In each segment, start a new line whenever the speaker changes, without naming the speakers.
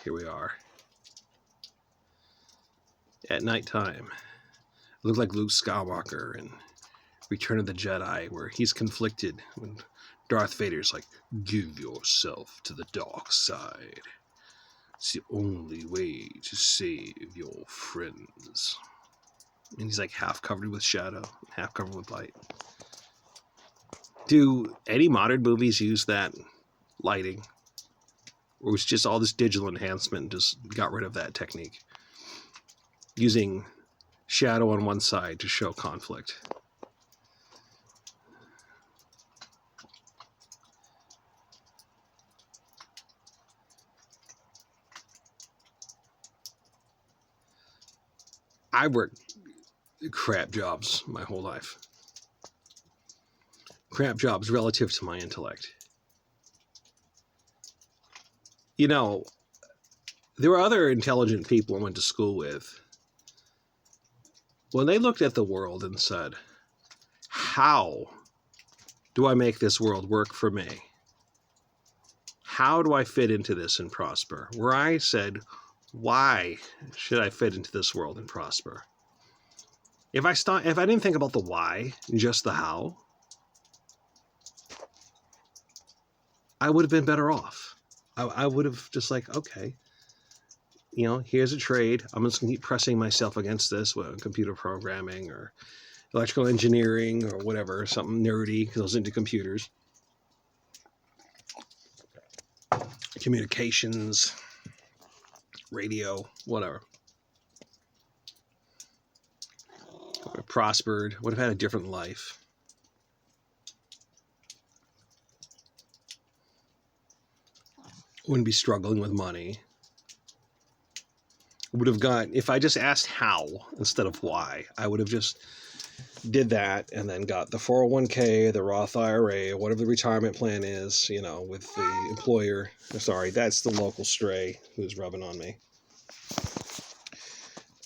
Here we are. At nighttime. Look like Luke Skywalker in Return of the Jedi, where he's conflicted when Darth Vader's like, give yourself to the dark side. It's the only way to save your friends. And he's like half covered with shadow, half covered with light. Do any modern movies use that lighting? Or was just all this digital enhancement and just got rid of that technique? Using shadow on one side to show conflict. I worked crap jobs my whole life. Crap jobs relative to my intellect. You know, there were other intelligent people I went to school with. When they looked at the world and said, how do I make this world work for me? How do I fit into this and prosper? Where I said, why should I fit into this world and prosper? If I didn't think about the why, just the how, I would have been better off. I would have just like, okay, you know, here's a trade. I'm just going to keep pressing myself against this with computer programming or electrical engineering or whatever, something nerdy because I was into computers. Communications, radio, whatever. Would have prospered, would have had a different life. Wouldn't be struggling with money. Would have got, if I just asked how instead of why, I would have just did that and then got the 401k, the Roth IRA, whatever the retirement plan is, you know, with the employer. Sorry, that's the local stray who's rubbing on me.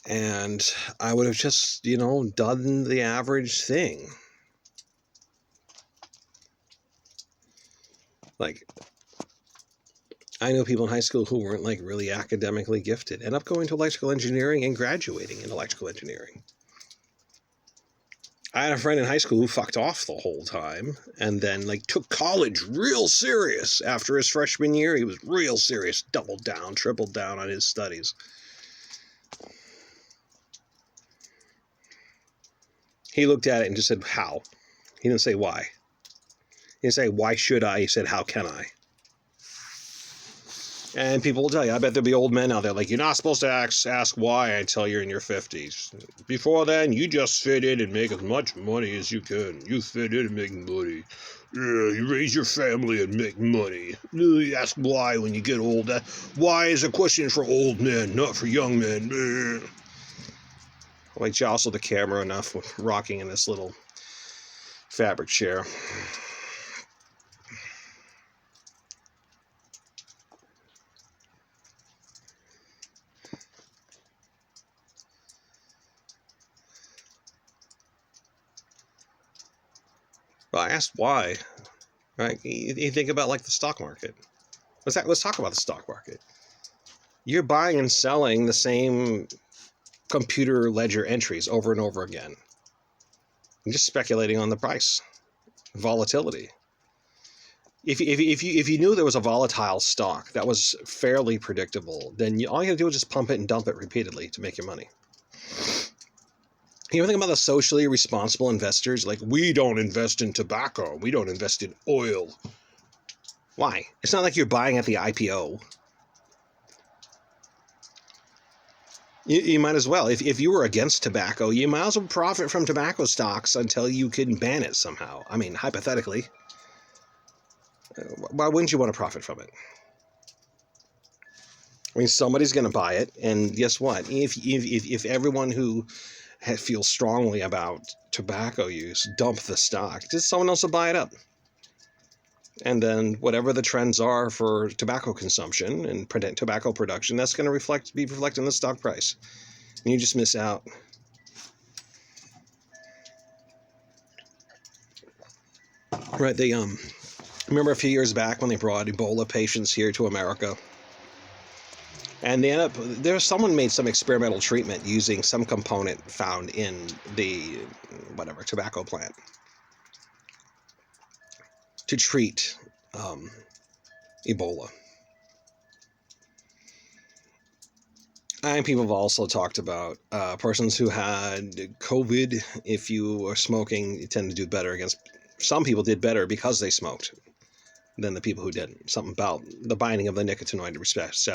And I would have just, you know, done the average thing. Like, I know people in high school who weren't like really academically gifted, end up going to electrical engineering and graduating in electrical engineering. I had a friend in high school who fucked off the whole time and then like took college real serious after his freshman year. He was real serious, doubled down, tripled down on his studies. He looked at it and just said, how? He didn't say why. He didn't say, why should I? He said, how can I? And people will tell you, I bet there'll be old men out there like, you're not supposed to ask why until you're in your 50s. Before then, you just fit in and make as much money as you can. You fit in and make money. Yeah, you raise your family and make money. You ask why when you get old. Why is a question for old men, not for young men. Like jostle the camera enough rocking in this little fabric chair. Well, I asked why, right? You think about like the stock market. Let's talk about the stock market. You're buying and selling the same computer ledger entries over and over again. You're just speculating on the price, volatility. If you knew there was a volatile stock that was fairly predictable, then all you have to do is just pump it and dump it repeatedly to make your money. You ever think about the socially responsible investors? Like, we don't invest in tobacco. We don't invest in oil. Why? It's not like you're buying at the IPO. You might as well. If you were against tobacco, you might as well profit from tobacco stocks until you can ban it somehow. I mean, hypothetically. Why wouldn't you want to profit from it? I mean, somebody's going to buy it, and guess what? If everyone who feels strongly about tobacco use dump the stock, just someone else will buy it up. And then whatever the trends are for tobacco consumption and tobacco production, that's going to be reflected in the stock price. And you just miss out. Right, they remember a few years back when they brought Ebola patients here to America. And they end up someone made some experimental treatment using some component found in the whatever tobacco plant to treat Ebola. And people have also talked about persons who had COVID. If you are smoking, you tend to do better against. Some people did better because they smoked than the people who didn't. Something about the binding of the nicotinoid receptors.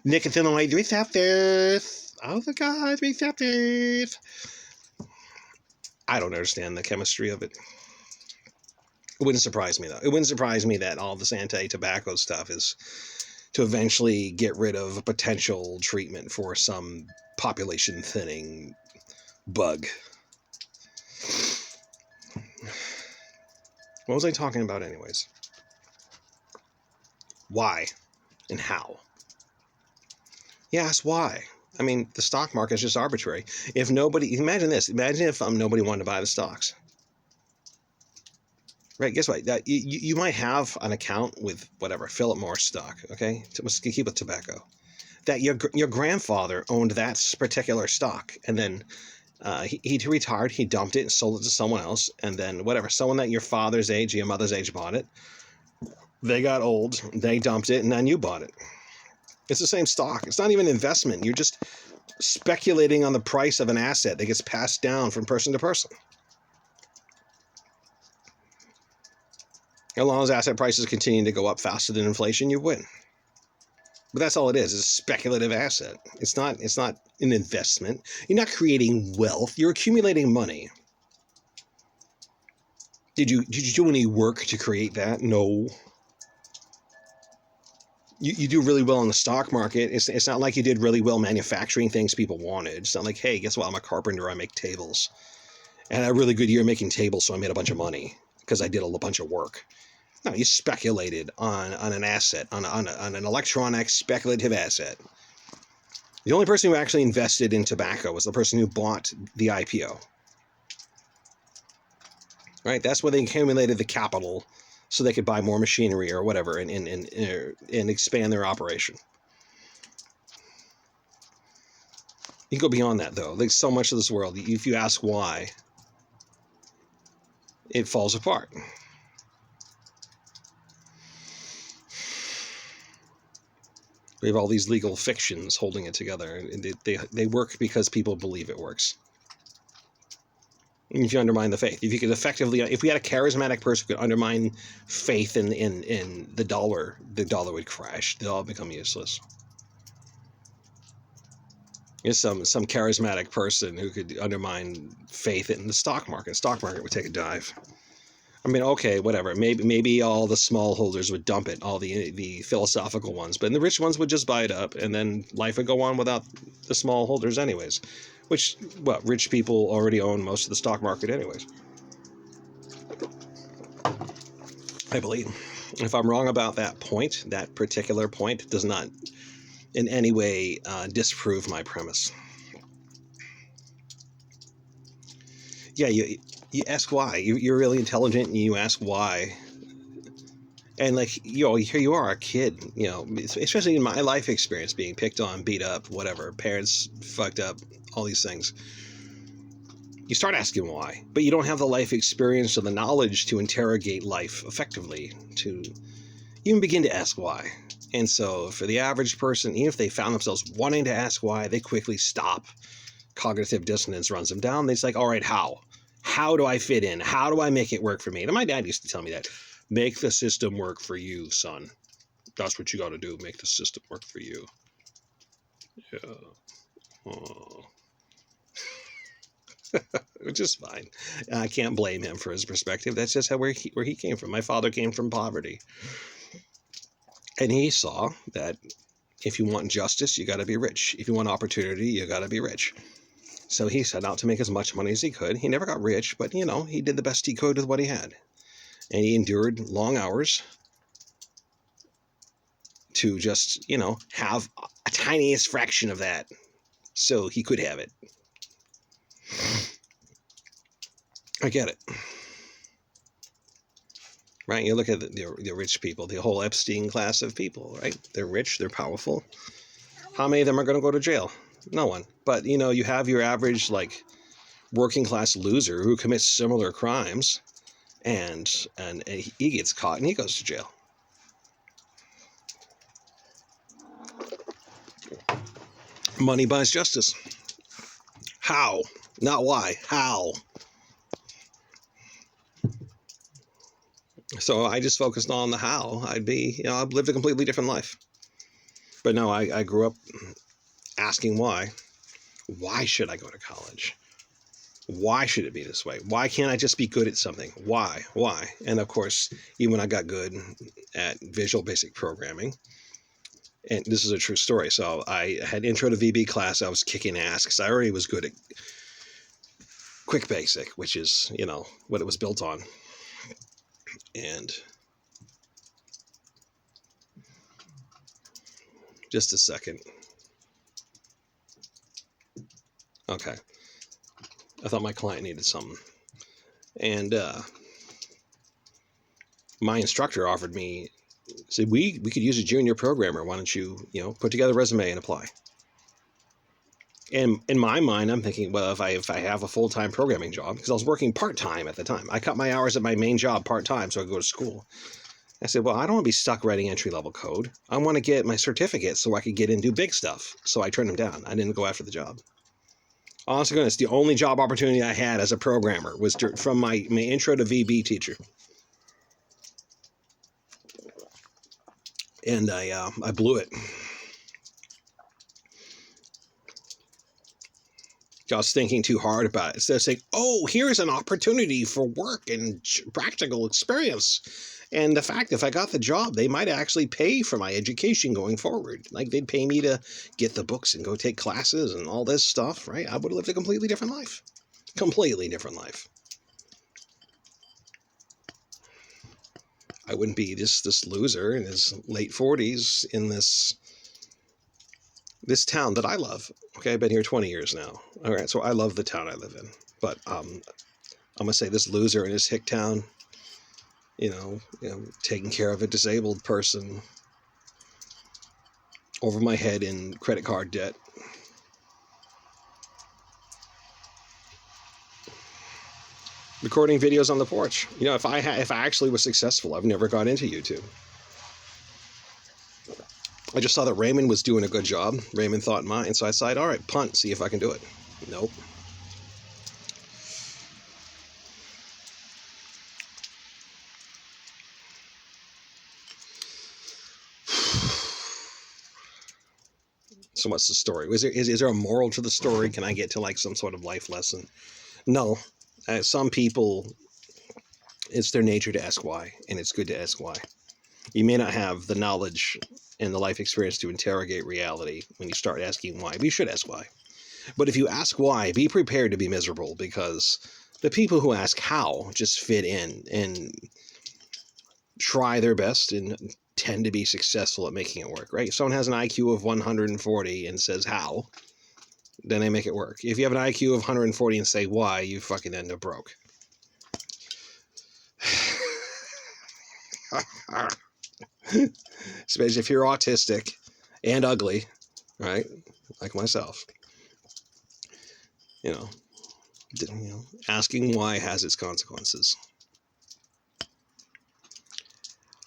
Nicotinoid receptors. Oh my God, receptors. I don't understand the chemistry of it. It wouldn't surprise me, though. It wouldn't surprise me that all this anti-tobacco stuff is to eventually get rid of a potential treatment for some population thinning bug. What was I talking about anyways? Why and how? Yes, why? I mean, the stock market is just arbitrary. If nobody, imagine this. Imagine if nobody wanted to buy the stocks. Right, guess what? You might have an account with whatever, Philip Morris stock, okay? Let's keep with tobacco. That your grandfather owned that particular stock, and then he retired, he dumped it and sold it to someone else, and then whatever, someone that your father's age or your mother's age bought it. They got old, they dumped it, and then you bought it. It's the same stock. It's not even investment. You're just speculating on the price of an asset that gets passed down from person to person. As long as asset prices continue to go up faster than inflation, you win. But that's all it is. It's a speculative asset. It's not an investment. You're not creating wealth. You're accumulating money. Did you do any work to create that? No. You do really well in the stock market. It's not like you did really well manufacturing things people wanted. It's not like, hey, guess what? I'm a carpenter. I make tables. And I had a really good year making tables, so I made a bunch of money because I did a bunch of work. No, you speculated on an asset, on an electronic speculative asset. The only person who actually invested in tobacco was the person who bought the IPO. Right? That's where they accumulated the capital so they could buy more machinery or whatever and expand their operation. You can go beyond that, though. Like so much of this world, if you ask why, it falls apart. We have all these legal fictions holding it together, and they work because people believe it works. And if you undermine the faith, if you could effectively, if we had a charismatic person who could undermine faith in the dollar would crash. They'll all become useless. There's some charismatic person who could undermine faith in the stock market. The stock market would take a dive. I mean, okay, whatever. Maybe all the small holders would dump it, all the philosophical ones, but the rich ones would just buy it up, and then life would go on without the small holders anyways. Which, well, rich people already own most of the stock market anyways. I believe. If I'm wrong about that point, that particular point does not in any way disprove my premise. Yeah, you ask why. You're really intelligent, and you ask why. And like, here you are, a kid, especially in my life experience, being picked on, beat up, whatever, parents fucked up, all these things. You start asking why, but you don't have the life experience or the knowledge to interrogate life effectively, to even begin to ask why. And so for the average person, even if they found themselves wanting to ask why, they quickly stop. Cognitive dissonance runs them down. It's like, all right, how? How do I fit in? How do I make it work for me? And my dad used to tell me that. Make the system work for you, son. That's what you got to do. Make the system work for you. Yeah. Oh. Which is fine. I can't blame him for his perspective. That's just where he came from. My father came from poverty. And he saw that if you want justice, you got to be rich. If you want opportunity, you got to be rich. So he set out to make as much money as he could. He never got rich, but, he did the best he could with what he had. And he endured long hours to just, have a tiniest fraction of that so he could have it. I get it. right? You look at the rich people, the whole Epstein class of people, right? They're rich, they're powerful. How many of them are going to go to jail? No one. But, you have your average, like, working class loser who commits similar crimes, and he gets caught and he goes to jail. Money buys justice. How? Not why. How? So I just focused on the how. I've lived a completely different life. But no, I grew up asking why. Why should I go to college? Why should it be this way? Why can't I just be good at something? Why? And of course, even when I got good at Visual Basic Programming, and this is a true story. So I had intro to VB class. I was kicking ass because I already was good at Quick Basic, which is, what it was built on. And just a second. Okay. I thought my client needed something. And my instructor offered me, said, we could use a junior programmer. Why don't you, put together a resume and apply? And in my mind, I'm thinking, well, if I have a full-time programming job, because I was working part-time at the time. I cut my hours at my main job part-time so I could go to school. I said, well, I don't want to be stuck writing entry-level code. I want to get my certificate so I could get in and do big stuff. So I turned him down. I didn't go after the job. Honest to goodness, the only job opportunity I had as a programmer was from my intro to VB teacher. And I blew it. I was thinking too hard about it. Instead of saying, oh, here's an opportunity for work and practical experience. And the fact, if I got the job, they might actually pay for my education going forward. Like, they'd pay me to get the books and go take classes and all this stuff, right? I would have lived a completely different life. Completely different life. I wouldn't be this loser in his late 40s in this town that I love. Okay, I've been here 20 years now. All right, so I love the town I live in. But I'm going to say this loser in his hick town, taking care of a disabled person, over my head in credit card debt. Recording videos on the porch. If I actually was successful, I've never got into YouTube. I just saw that Raymond was doing a good job. Raymond thought mine, so I decided, all right, punt, see if I can do it. Nope. So what's the story? Is there a moral to the story? Can I get to like some sort of life lesson? No. Some people, it's their nature to ask why, and it's good to ask why. You may not have the knowledge and the life experience to interrogate reality when you start asking why, but you should ask why. But if you ask why, be prepared to be miserable, because the people who ask how just fit in and try their best and tend to be successful at making it work, right? If someone has an IQ of 140 and says how, then they make it work. If you have an IQ of 140 and say why, you fucking end up broke. Especially if you're autistic and ugly, right? Like myself. Asking why has its consequences.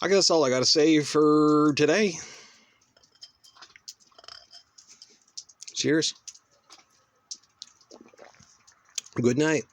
I guess that's all I got to say for today. Cheers. Good night.